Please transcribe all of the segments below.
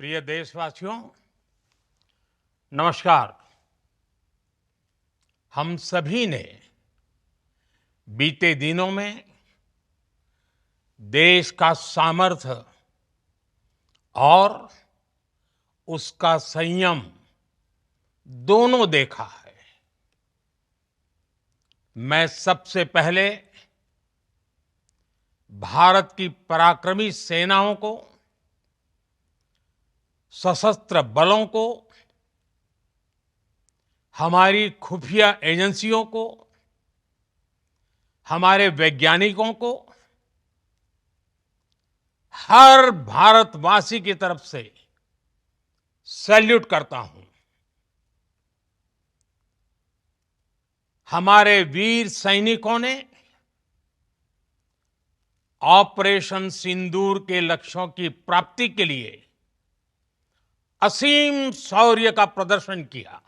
प्रिय देशवासियों, नमस्कार। हम सभी ने बीते दिनों में देश का सामर्थ्य और उसका संयम दोनों देखा है। मैं सबसे पहले भारत की पराक्रमी सेनाओं को, सशस्त्र बलों को, हमारी खुफिया एजेंसियों को, हमारे वैज्ञानिकों को, हर भारतवासी की तरफ से सैल्यूट करता हूं। हमारे वीर सैनिकों ने ऑपरेशन सिंदूर के लक्ष्यों की प्राप्ति के लिए असीम शौर्य का प्रदर्शन किया।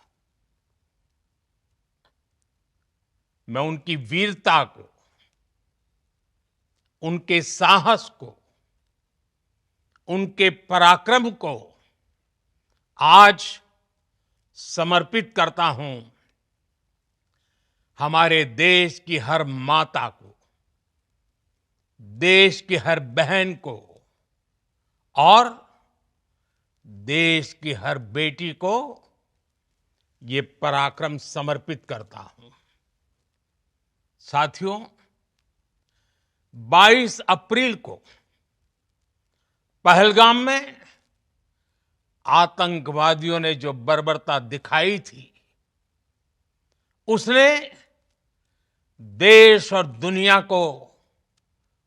मैं उनकी वीरता को, उनके साहस को, उनके पराक्रम को आज समर्पित करता हूं हमारे देश की हर माता को, देश की हर बहन को और देश की हर बेटी को ये पराक्रम समर्पित करता हूं। साथियों, 22 अप्रैल को पहलगाम में आतंकवादियों ने जो बर्बरता दिखाई थी, उसने देश और दुनिया को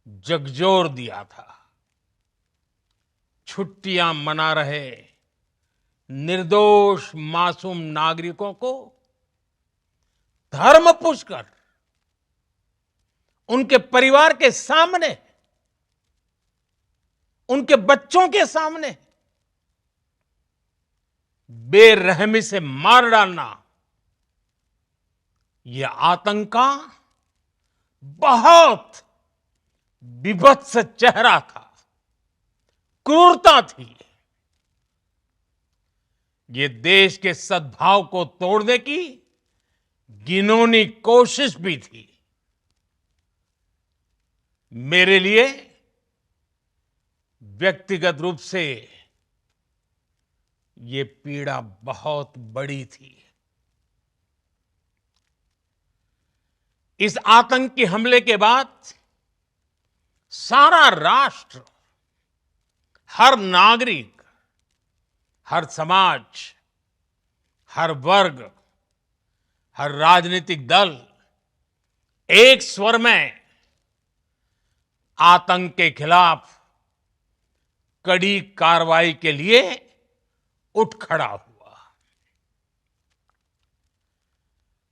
झकझोर दिया था। छुट्टियां मना रहे निर्दोष मासूम नागरिकों को धर्म पूछकर उनके परिवार के सामने, उनके बच्चों के सामने बेरहमी से मार डालना, यह आतंक का बहुत बीभत्स चेहरा था, क्रूरता थी। ये देश के सद्भाव को तोड़ने की घिनौनी कोशिश भी थी। मेरे लिए व्यक्तिगत रूप से ये पीड़ा बहुत बड़ी थी। इस आतंकी हमले के बाद सारा राष्ट्र, हर नागरिक, हर समाज, हर वर्ग, हर राजनीतिक दल एक स्वर में आतंक के खिलाफ कड़ी कार्रवाई के लिए उठ खड़ा हुआ।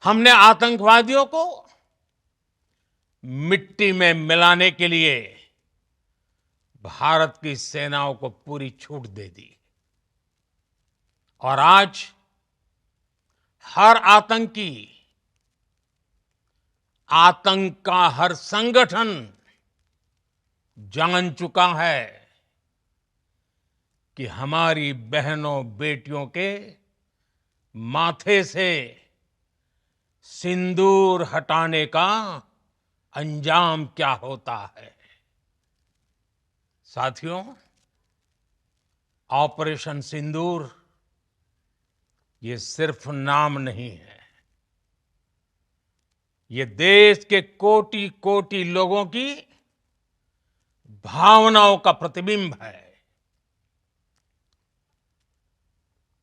हमने आतंकवादियों को मिट्टी में मिलाने के लिए भारत की सेनाओं को पूरी छूट दे दी और आज हर आतंकी, आतंक का हर संगठन जान चुका है कि हमारी बहनों बेटियों के माथे से सिंदूर हटाने का अंजाम क्या होता है। साथियों, ऑपरेशन सिंदूर ये सिर्फ नाम नहीं है, ये देश के कोटि कोटि लोगों की भावनाओं का प्रतिबिंब है।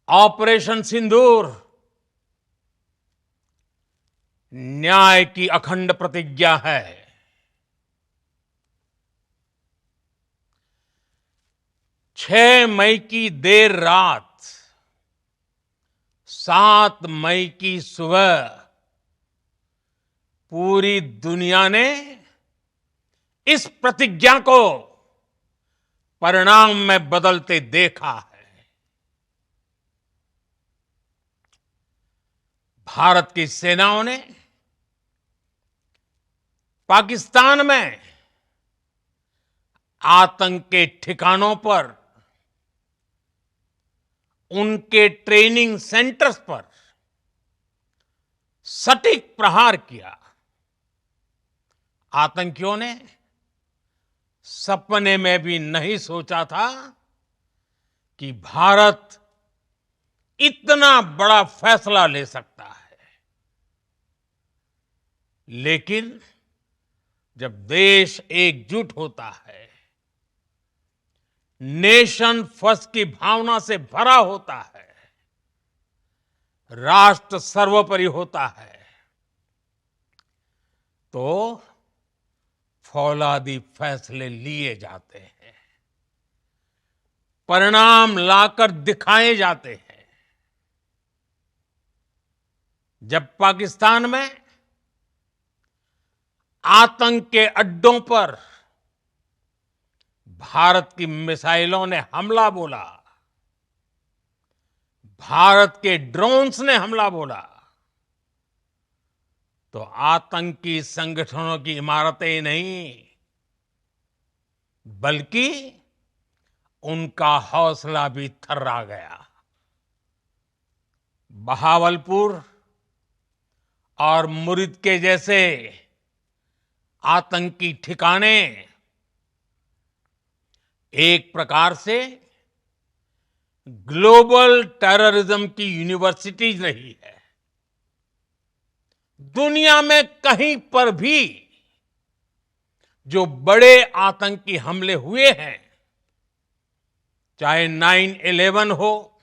ऑपरेशन सिंदूर न्याय की अखंड प्रतिज्ञा है। 6 मई की देर रात, 7 मई की सुबह पूरी दुनिया ने इस प्रतिज्ञा को परिणाम में बदलते देखा है। भारत की सेनाओं ने पाकिस्तान में आतंक के ठिकानों पर उनके ट्रेनिंग सेंटर्स पर सटीक प्रहार किया। आतंकियों ने सपने में भी नहीं सोचा था कि भारत इतना बड़ा फैसला ले सकता है। लेकिन जब देश एकजुट होता है, नेशन फर्स्ट की भावना से भरा होता है, राष्ट्र सर्वोपरि होता है, तो फौलादी फैसले लिए जाते हैं, परिणाम लाकर दिखाए जाते हैं। जब पाकिस्तान में आतंक के अड्डों पर भारत की मिसाइलों ने हमला बोला, भारत के ड्रोन्स ने हमला बोला, तो आतंकी संगठनों की इमारतें नहीं, बल्कि उनका हौसला भी थर्रा गया। बहावलपुर और मुरिद के जैसे आतंकी ठिकाने एक प्रकार से ग्लोबल टेररिज्म की यूनिवर्सिटीज रही है। दुनिया में कहीं पर भी जो बड़े आतंकी हमले हुए हैं, चाहे 9/11 हो,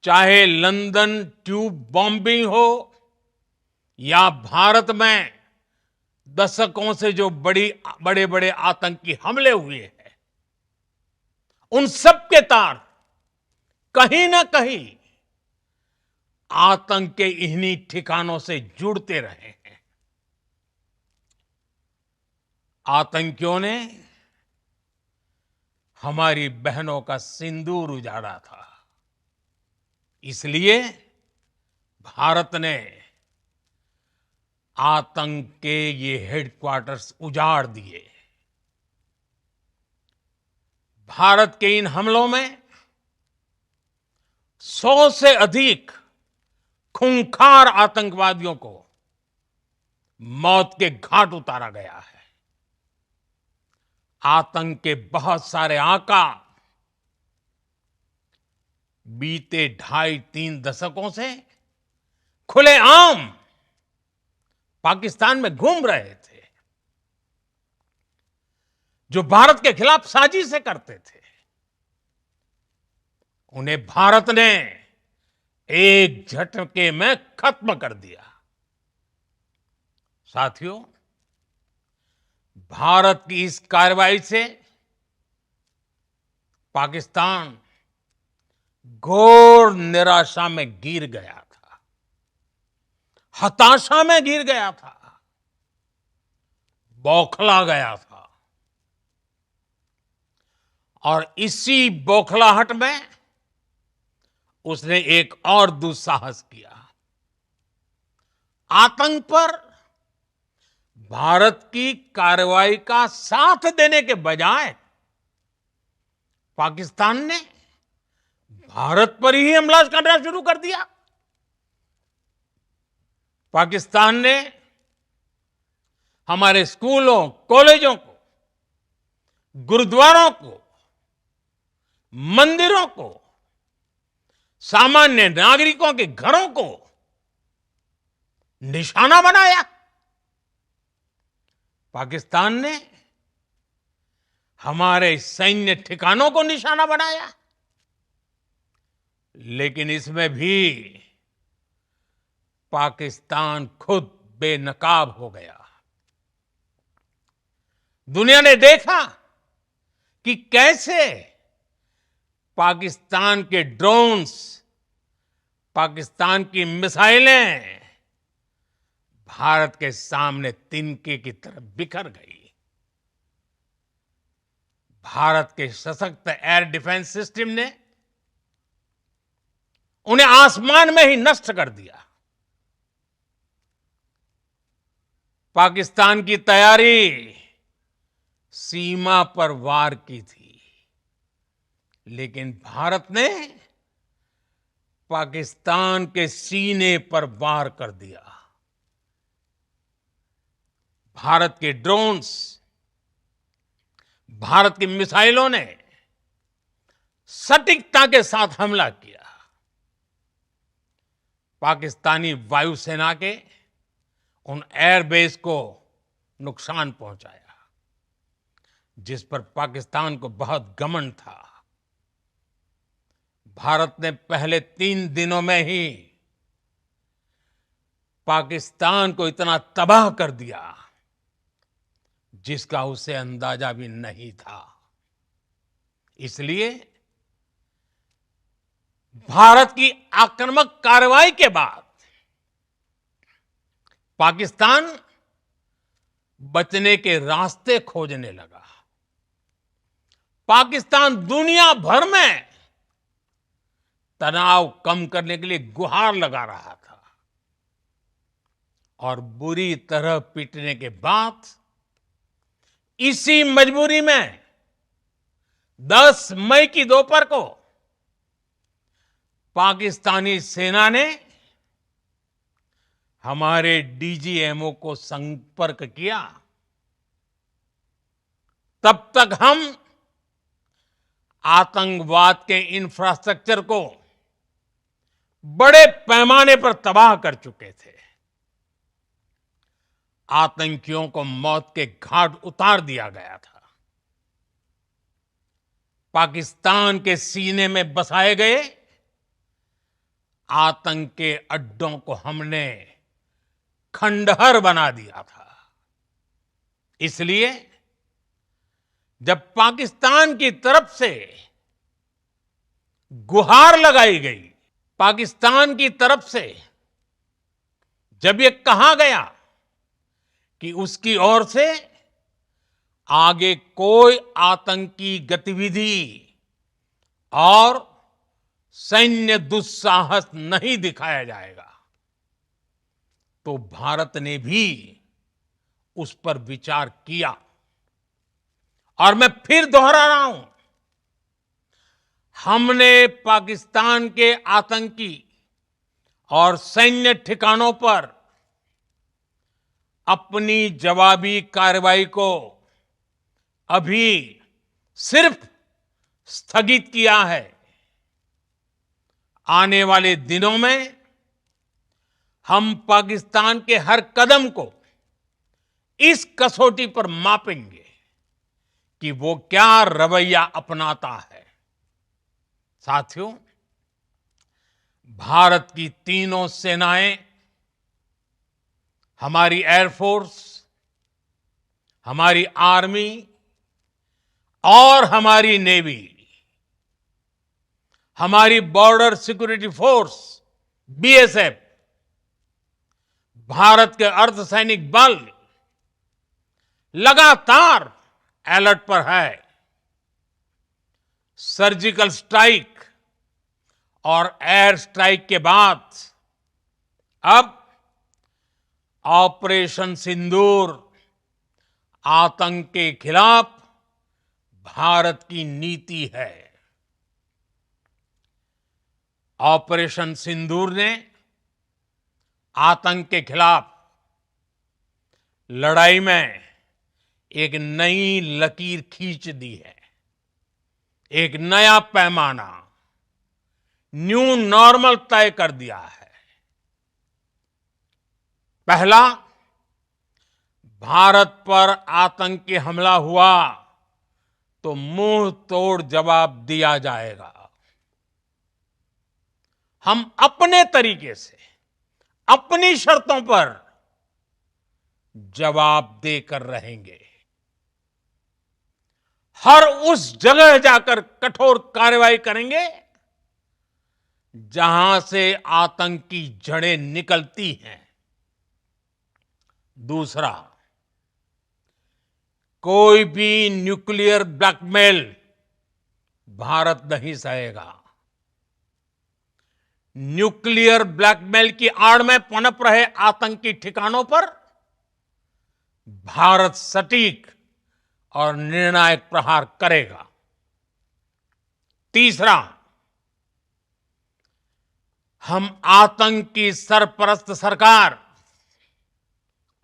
चाहे लंदन ट्यूब बॉम्बिंग हो, या भारत में दशकों से जो बड़े बड़े आतंकी हमले हुए हैं, उन सब के तार कहीं ना कहीं आतंक के इन्हीं ठिकानों से जुड़ते रहे हैं। आतंकियों ने हमारी बहनों का सिंदूर उजाड़ा था, इसलिए भारत ने आतंक के ये हेडक्वार्टर्स उजाड़ दिए। भारत के इन हमलों में 100 से अधिक खूंखार आतंकवादियों को मौत के घाट उतारा गया है। आतंक के बहुत सारे आका बीते 2.5-3 दशकों से खुलेआम पाकिस्तान में घूम रहे थे, जो भारत के खिलाफ साजिशें करते थे। उन्हें भारत ने एक झटके में खत्म कर दिया। साथियों, भारत की इस कार्रवाई से पाकिस्तान घोर निराशा में गिर गया था, हताशा में गिर गया था, बौखला गया था। और इसी बौखलाहट में उसने एक और दुस्साहस किया। आतंक पर भारत की कार्रवाई का साथ देने के बजाय पाकिस्तान ने भारत पर ही हमला करना शुरू कर दिया। पाकिस्तान ने हमारे स्कूलों, कॉलेजों को, गुरुद्वारों को, मंदिरों को, सामान्य नागरिकों के घरों को निशाना बनाया। पाकिस्तान ने हमारे सैन्य ठिकानों को निशाना बनाया। लेकिन इसमें भी पाकिस्तान खुद बेनकाब हो गया। दुनिया ने देखा कि कैसे पाकिस्तान के ड्रोन्स, पाकिस्तान की मिसाइलें भारत के सामने तिनके की तरह बिखर गई। भारत के सशक्त एयर डिफेंस सिस्टम ने उन्हें आसमान में ही नष्ट कर दिया। पाकिस्तान की तैयारी सीमा पर वार की थी, लेकिन भारत ने पाकिस्तान के सीने पर वार कर दिया। भारत के ड्रोन्स, भारत की मिसाइलों ने सटीकता के साथ हमला किया। पाकिस्तानी वायुसेना के उन एयरबेस को नुकसान पहुंचाया, जिस पर पाकिस्तान को बहुत घमंड था। भारत ने पहले 3 दिनों में ही पाकिस्तान को इतना तबाह कर दिया जिसका उसे अंदाजा भी नहीं था। इसलिए भारत की आक्रामक कार्रवाई के बाद पाकिस्तान बचने के रास्ते खोजने लगा। पाकिस्तान दुनिया भर में तनाव कम करने के लिए गुहार लगा रहा था और बुरी तरह पीटने के बाद इसी मजबूरी में 10 मई की दोपहर को पाकिस्तानी सेना ने हमारे डीजीएमओ को संपर्क किया। तब तक हम आतंकवाद के इंफ्रास्ट्रक्चर को बड़े पैमाने पर तबाह कर चुके थे। आतंकियों को मौत के घाट उतार दिया गया था। पाकिस्तान के सीने में बसाए गए आतंक के अड्डों को हमने खंडहर बना दिया था। इसलिए जब पाकिस्तान की तरफ से गुहार लगाई गई, पाकिस्तान की तरफ से जब ये कहा गया कि उसकी ओर से आगे कोई आतंकी गतिविधि और सैन्य दुस्साहस नहीं दिखाया जाएगा, तो भारत ने भी उस पर विचार किया। और मैं फिर दोहरा रहा हूं, हमने पाकिस्तान के आतंकी और सैन्य ठिकानों पर अपनी जवाबी कार्रवाई को अभी सिर्फ स्थगित किया है। आने वाले दिनों में हम पाकिस्तान के हर कदम को इस कसौटी पर मापेंगे कि वो क्या रवैया अपनाता है। साथियों, भारत की तीनों सेनाएं, हमारी एयरफोर्स, हमारी आर्मी और हमारी नेवी, हमारी border security force BSF, Bharat के अर्धसैनिक बल लगातार अलर्ट पर है। सर्जिकल स्ट्राइक और एयर स्ट्राइक के बाद अब ऑपरेशन सिंदूर आतंक के खिलाफ भारत की नीति है। ऑपरेशन सिंदूर ने आतंक के खिलाफ लड़ाई में एक नई लकीर खींच दी है। एक नया पैमाना, न्यू नॉर्मल तय कर दिया है। पहला, भारत पर आतंकी हमला हुआ तो मुंह तोड़ जवाब दिया जाएगा। हम अपने तरीके से, अपनी शर्तों पर जवाब देकर रहेंगे। हर उस जगह जाकर कठोर कार्रवाई करेंगे जहां से आतंक की जड़ें निकलती हैं। दूसरा, कोई भी न्यूक्लियर ब्लैकमेल भारत नहीं सहेगा। न्यूक्लियर ब्लैकमेल की आड़ में पनप रहे आतंकी ठिकानों पर भारत सटीक और निर्णायक प्रहार करेगा। तीसरा, हम आतंक की सरपरस्त सरकार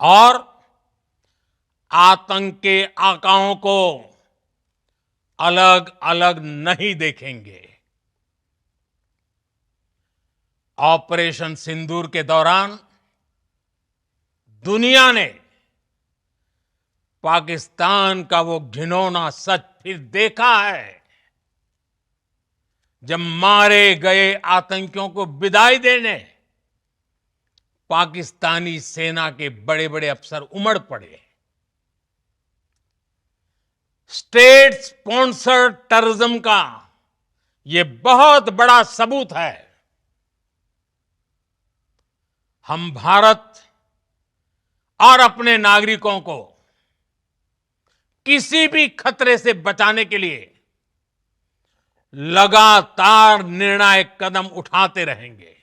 और आतंक के आकाओं को अलग अलग नहीं देखेंगे। ऑपरेशन सिंदूर के दौरान दुनिया ने पाकिस्तान का वो घिनौना सच फिर देखा है, जब मारे गए आतंकियों को विदाई देने पाकिस्तानी सेना के बड़े बड़े अफसर उमड़ पड़े। स्टेट स्पॉन्सर्ड टेररिज्म का ये बहुत बड़ा सबूत है। हम भारत और अपने नागरिकों को किसी भी खतरे से बचाने के लिए लगातार निर्णायक कदम उठाते रहेंगे।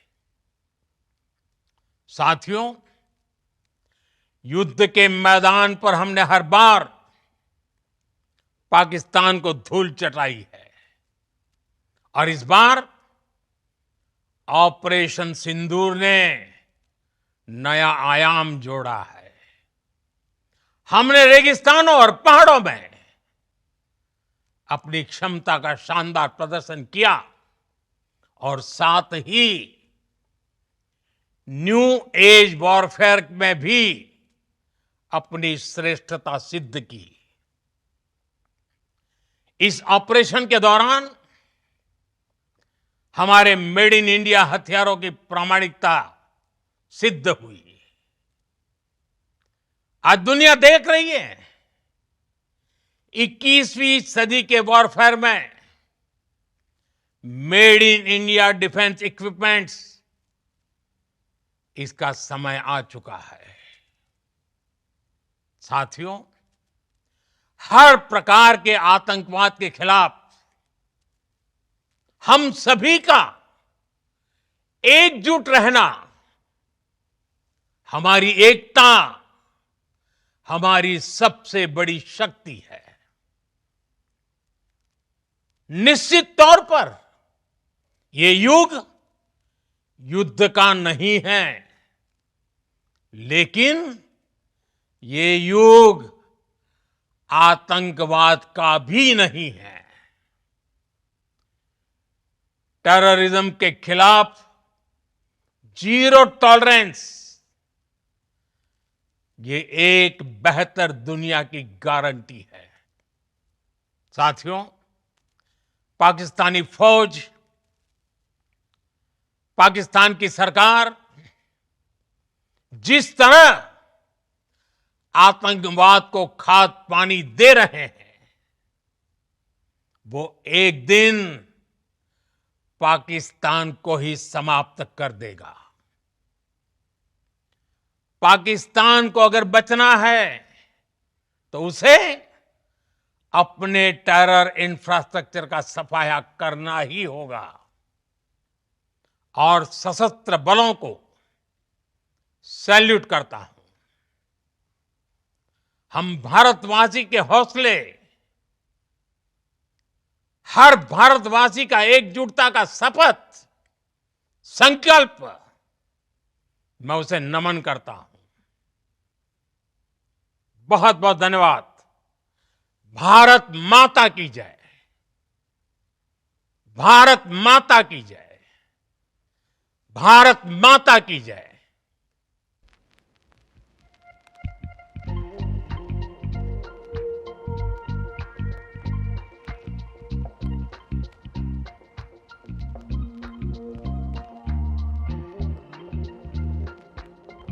साथियों, युद्ध के मैदान पर हमने हर बार पाकिस्तान को धूल चटाई है और इस बार ऑपरेशन सिंदूर ने नया आयाम जोड़ा है। हमने रेगिस्तानों और पहाड़ों में अपनी क्षमता का शानदार प्रदर्शन किया और साथ ही न्यू एज वॉरफेयर में भी अपनी श्रेष्ठता सिद्ध की। इस ऑपरेशन के दौरान हमारे मेड इन इंडिया हथियारों की प्रामाणिकता सिद्ध हुई। आज दुनिया देख रही है 21वीं सदी के वॉरफेयर में made in India defence equipments, इसका समय आ चुका है। साथियों, हर प्रकार के आतंकवाद के खिलाफ हम सभी का एकजुट रहना, हमारी एकता हमारी सबसे बड़ी शक्ति है। निश्चित तौर पर ये युग युद्ध का नहीं है, लेकिन ये युग आतंकवाद का भी नहीं है। टेररिज्म के खिलाफ जीरो टॉलरेंस, ये एक बेहतर दुनिया की गारंटी है। साथियों, पाकिस्तानी फौज, पाकिस्तान की सरकार जिस तरह आतंकवाद को खाद पानी दे रहे हैं, वो एक दिन पाकिस्तान को ही समाप्त कर देगा। पाकिस्तान को अगर बचना है तो उसे अपने टेरर इंफ्रास्ट्रक्चर का सफाया करना ही होगा और सशस्त्र बलों को सैल्यूट करता हूं। हम भारतवासी के हौसले, हर भारतवासी का एकजुटता का शपथ, संकल्प, मैं उसे नमन करता हूं। बहुत बहुत धन्यवाद। भारत माता की जय। भारत माता की जय। भारत माता की जय।